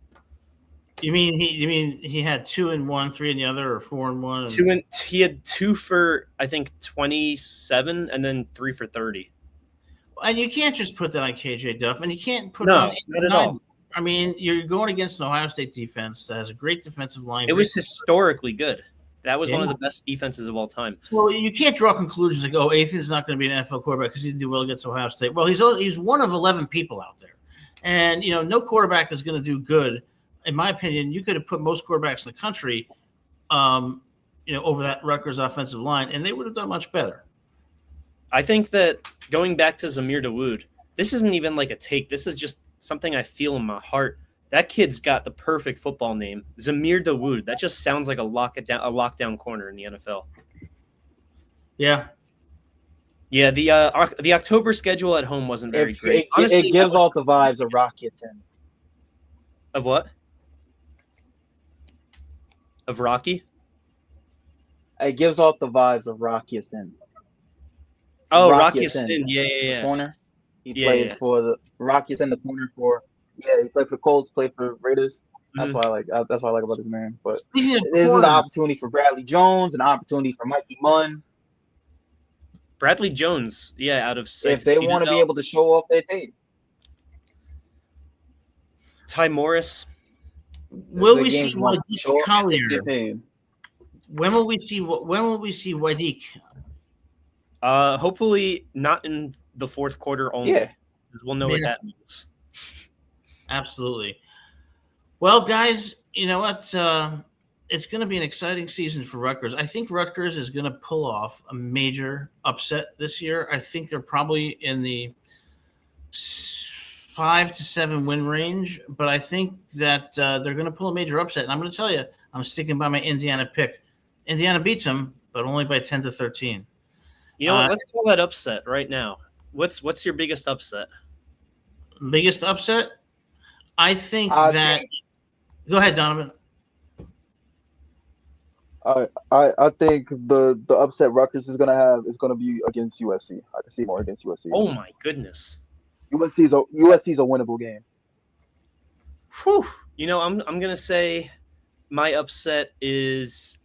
you mean he had 2 in one, 3 in the other, or 4 in one? He had 2 for I think 27, and then 3 for 30. And you can't just put that on KJ Duff, and you can't put not at all. I mean, you're going against an Ohio State defense that has a great defensive line. It was historically good. That was one of the best defenses of all time. Well, you can't draw conclusions like, oh, Athan's not going to be an NFL quarterback because he didn't do well against Ohio State. Well, he's one of 11 people out there. And, no quarterback is going to do good. In my opinion, you could have put most quarterbacks in the country, over that Rutgers offensive line, and they would have done much better. I think that going back to Zamir Dawoud, this isn't even like a take. This is just something I feel in my heart. That kid's got the perfect football name, Zamir Dawoud. That just sounds like a lockdown corner in the NFL. Yeah. Yeah, the October schedule at home wasn't very great. Honestly, it gives off the vibes of Rocky 10. Of what? Of Rocky? It gives off the vibes of Rocky Sin. Oh, Rocky Sin. Yeah. Corner. He played for the Rocky Sin, the corner for. Yeah, he played for Colts, played for Raiders. That's why I like. That's what I like about this man. But this is an opportunity for Bradley Jones, an opportunity for Mikey Munn. Bradley Jones, out of if they want to be able to show off their tape. Ty Morris. Will The we games see want to show Wadiq off their tape, Collier? get paid. When will we see Wadiq? Hopefully not in the fourth quarter only. Yeah. We'll know what that means. Absolutely. Well, guys, you know what? It's going to be an exciting season for Rutgers. I think Rutgers is going to pull off a major upset this year. I think they're probably in the 5 to 7 win range, but I think that they're going to pull a major upset. And I'm going to tell you, I'm sticking by my Indiana pick. Indiana beats them, but only by 10 to 13. You know what? Let's call that upset right now. What's your biggest upset? Biggest upset? I think that. Go ahead, Donovan. I think the upset Rutgers is gonna have is gonna be against USC. I can see more against USC. Oh my goodness. USC's a winnable game. Whew. You know, I'm gonna say my upset is,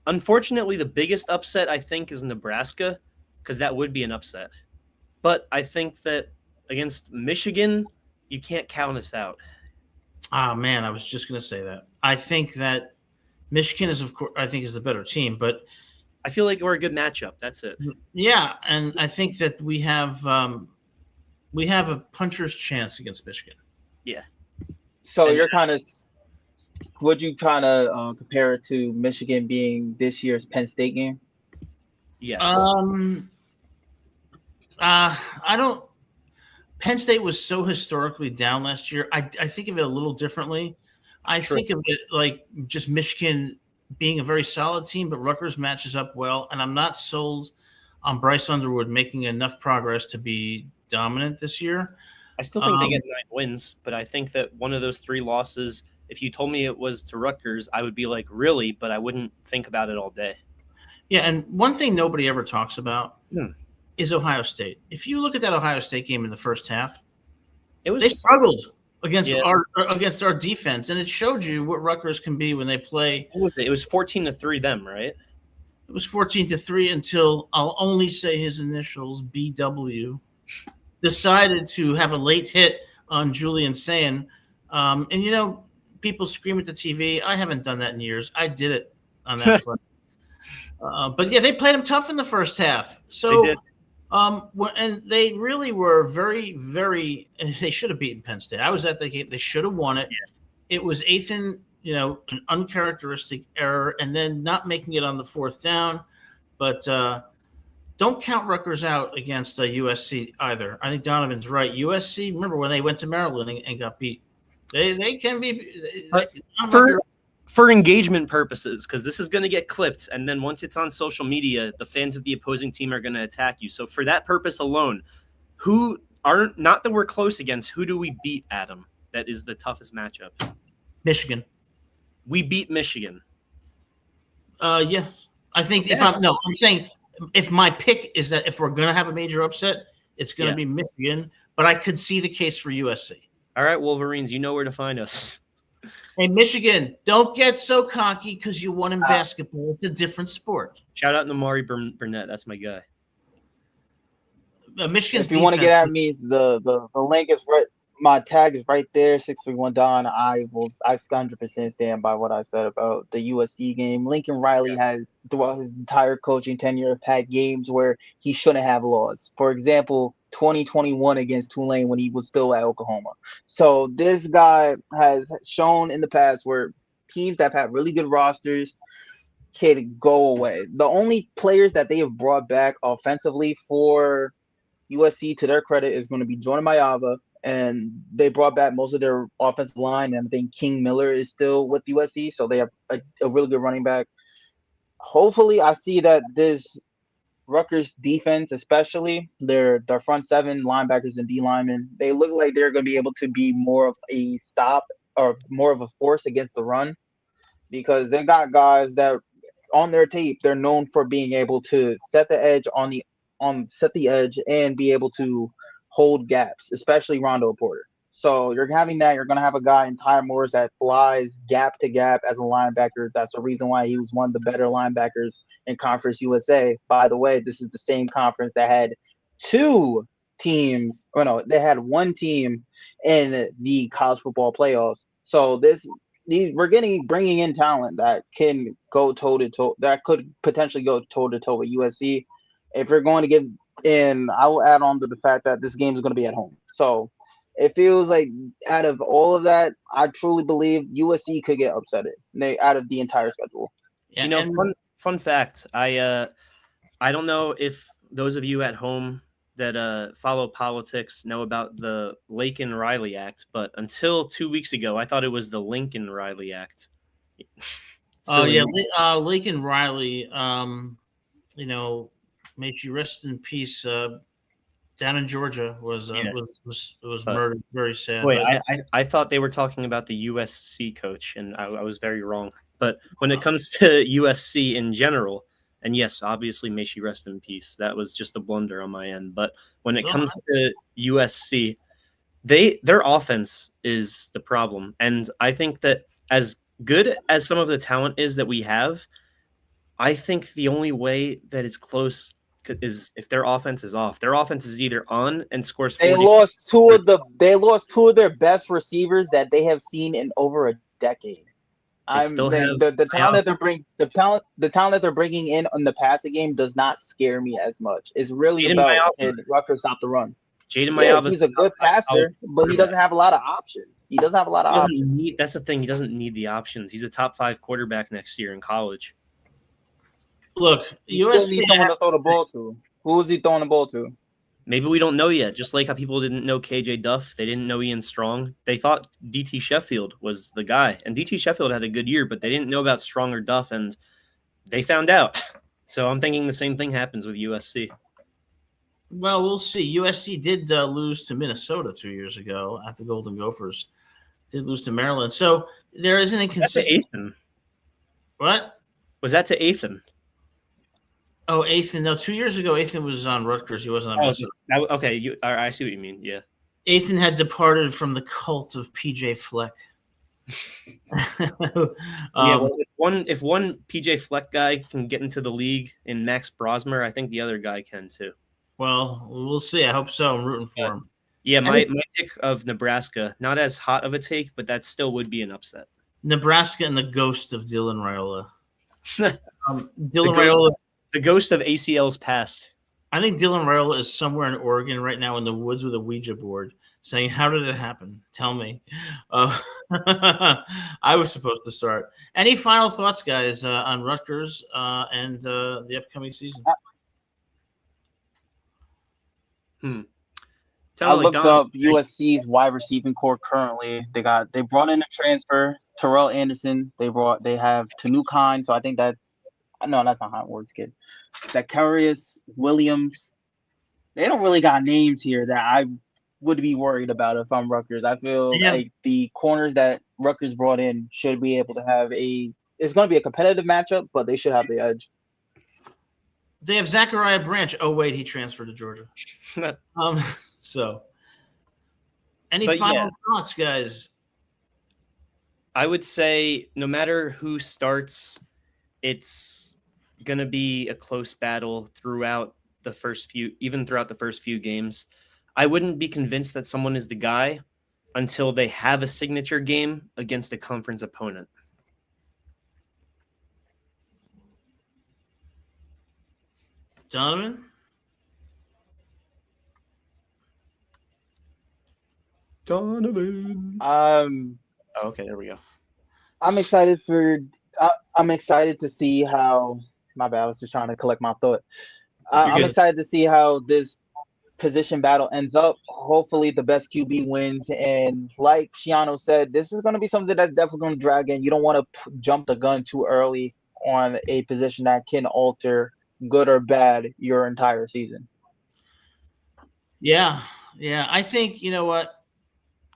unfortunately, the biggest upset I think is Nebraska, because that would be an upset. But I think that against Michigan, you can't count us out. Ah, man, I was just going to say that. I think that Michigan is, of course, is the better team, but I feel like we're a good matchup. That's it. Yeah, and I think that we have a puncher's chance against Michigan. Yeah. So you're would you kind of compare it to Michigan being this year's Penn State game? Yes. I don't. Penn State was so historically down last year. I think of it a little differently. I think of it like just Michigan being a very solid team, but Rutgers matches up well. And I'm not sold on Bryce Underwood making enough progress to be dominant this year. I still think they get 9 wins, but I think that one of those 3 losses, if you told me it was to Rutgers, I would be like, really? But I wouldn't think about it all day. Yeah, and one thing nobody ever talks about is Ohio State. If you look at that Ohio State game in the first half, they struggled against our defense, and it showed you what Rutgers can be when they play. What was it? It was 14-3 them, right? It was 14-3 until I'll only say his initials, BW, decided to have a late hit on Julian Sayin. And, you know, people scream at the TV. I haven't done that in years. I did it on that play. But, yeah, they played them tough in the first half. So, they did. And they really were very, very – they should have beaten Penn State. I was at the game. They should have won it. Yeah. It was eighth and, you know, an uncharacteristic error, and then not making it on the fourth down. But don't count Rutgers out against USC either. I think Donovan's right. USC, remember when they went to Maryland and got beat. They can be for engagement purposes, because this is going to get clipped, and then once it's on social media, the fans of the opposing team are going to attack you. So for that purpose alone, not that we're close against, who do we beat, Adam? That is the toughest matchup. Michigan. We beat Michigan. Yeah. I think I'm saying if my pick is that if we're going to have a major upset, it's going to be Michigan, but I could see the case for USC. All right, Wolverines, you know where to find us. Hey, Michigan, don't get so cocky because you won in basketball. It's a different sport. Shout out to Maury Burnett. That's my guy. Michigan's if you want to get at me, the link is right. My tag is right there, 631 Don. I 100% stand by what I said about the USC game. Lincoln Riley has, throughout his entire coaching tenure, had games where he shouldn't have lost. For example, 2021 against Tulane when he was still at Oklahoma. So this guy has shown in the past where teams that have really good rosters can go away. The only players that they have brought back offensively for USC, to their credit, is going to be Jordan Mayava, and they brought back most of their offensive line, and I think King Miller is still with USC, so they have a really good running back. Hopefully, I see that this Rutgers defense, especially their front seven linebackers and D linemen, they look like they're going to be able to be more of a stop or more of a force against the run, because they got guys that on their tape they're known for being able to set the edge set the edge and be able to hold gaps, especially Rondo Porter. So you're having that. You're going to have a guy in Ty Morris that flies gap to gap as a linebacker. That's the reason why he was one of the better linebackers in Conference USA. By the way, this is the same conference that had two teams. Or no, they had one team in the college football playoffs. So we're bringing in talent that can go toe to toe. That could potentially go toe to toe with USC. If you're going to give in, I will add on to the fact that this game is going to be at home. So it feels like out of all of that, I truly believe USC could get upsetted out of the entire schedule. Yeah, You know, fun fact. I don't know if those of you at home that follow politics know about the Laken-Riley Act, but until 2 weeks ago, I thought it was the Lincoln-Riley Act. Oh yeah, Laken Riley. May she rest in peace. Down in Georgia was murdered. Very sad. Wait, I thought they were talking about the USC coach, and I was very wrong. But when it comes to USC in general, and yes, obviously, may she rest in peace. That was just a blunder on my end. But when it comes to USC, their offense is the problem, and I think that as good as some of the talent is that we have, I think the only way that it's close is if their offense is off. Their offense is either on and scores 40. They lost two of their best receivers that they have seen in over a decade. The talent that they're bringing in on the passing game does not scare me as much. It's really about can Rutgers stop the run. Jaden Mayava, he's a good passer, but he doesn't have a lot of options. That's the thing. He doesn't need the options. He's a top 5 quarterback next year in college. Look, you still need someone to throw the ball to. Who is he throwing the ball to? Maybe we don't know yet. Just like how people didn't know KJ Duff, they didn't know Ian Strong. They thought DT Sheffield was the guy, and DT Sheffield had a good year, but they didn't know about Strong or Duff, and they found out. So I'm thinking the same thing happens with USC. Well, we'll see. USC did lose to Minnesota 2 years ago at the Golden Gophers. Did lose to Maryland, so there is an inconsistency. That's to Athan. What was that to Athan? Oh, Athan. No, 2 years ago, Athan was on Rutgers. He wasn't on Minnesota. Okay, I see what you mean. Yeah. Athan had departed from the cult of PJ Fleck. If one PJ Fleck guy can get into the league in Max Brosmer, I think the other guy can too. Well, we'll see. I hope so. I'm rooting for him. Yeah, my pick of Nebraska, not as hot of a take, but that still would be an upset. Nebraska and the ghost of Dylan Raiola. Raiola. The ghost of ACL's past. I think Dylan Raiola is somewhere in Oregon right now in the woods with a Ouija board saying, how did it happen? Tell me. I was supposed to start. Any final thoughts, guys, on Rutgers and the upcoming season? I looked up USC's wide receiving core currently. They brought in a transfer, Terrell Anderson. They have Tanu Kine, so I think that's not how it works, kid. Zacharias Williams. They don't really got names here that I would be worried about if I'm Rutgers. I feel like the corners that Rutgers brought in should be able to have it's going to be a competitive matchup, but they should have the edge. They have Zachariah Branch. Oh, wait, he transferred to Georgia. So, any final thoughts, guys? I would say no matter who starts, it's going to be a close battle throughout the first few games. I wouldn't be convinced that someone is the guy until they have a signature game against a conference opponent. Donovan? Okay, there we go. I'm excited to see how. My bad. I was just trying to collect my thought. I'm excited to see how this position battle ends up. Hopefully, the best QB wins. And like Shiano said, this is going to be something that's definitely going to drag in. You don't want to jump the gun too early on a position that can alter, good or bad, your entire season. Yeah. I think, you know what?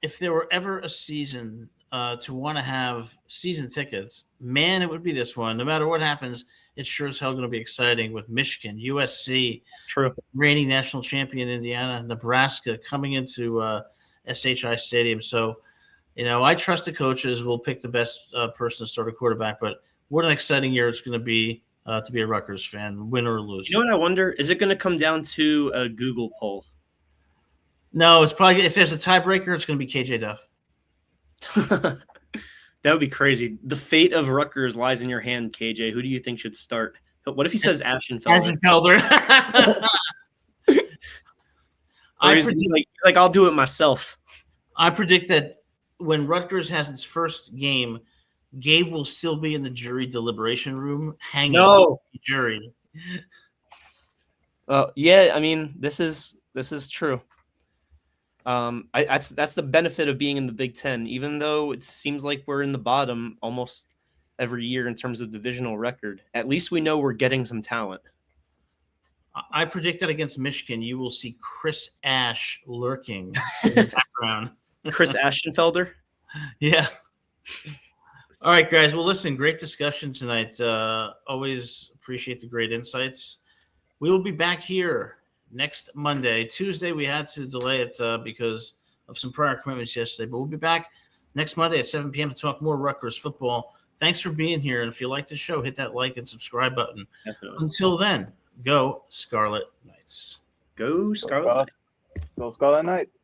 If there were ever a season to want to have season tickets, man, it would be this one. No matter what happens, it's sure as hell going to be exciting with Michigan, USC, true, reigning national champion Indiana, Nebraska coming into SHI Stadium. So, I trust the coaches will pick the best person to start a quarterback. But what an exciting year it's going to be a Rutgers fan, win or lose. You know what I wonder? Is it going to come down to a Google poll? No, it's probably, if there's a tiebreaker, it's going to be KJ Duff. That would be crazy. The fate of Rutgers lies in your hand, KJ. Who do you think should start? But what if he says Ashenfelder? Or he's like, I'll do it myself. I predict that when Rutgers has its first game, Gabe will still be in the jury deliberation room hanging out with the jury. Yeah, I mean, this is true. That's the benefit of being in the Big Ten, even though it seems like we're in the bottom almost every year in terms of divisional record. At least we know we're getting some talent. I predict that against Michigan, you will see Chris Ash lurking in the background. Chris Ashenfelder? Yeah. All right, guys. Well, listen, great discussion tonight. Always appreciate the great insights. We will be back here next Monday. Tuesday, we had to delay it because of some prior commitments yesterday, but we'll be back next Monday at 7 p.m. to talk more Rutgers football. Thanks for being here, and if you like the show, hit that like and subscribe button. Definitely. Until then, go Scarlet Knights. Go Scarlet. Go Scarlet Knights.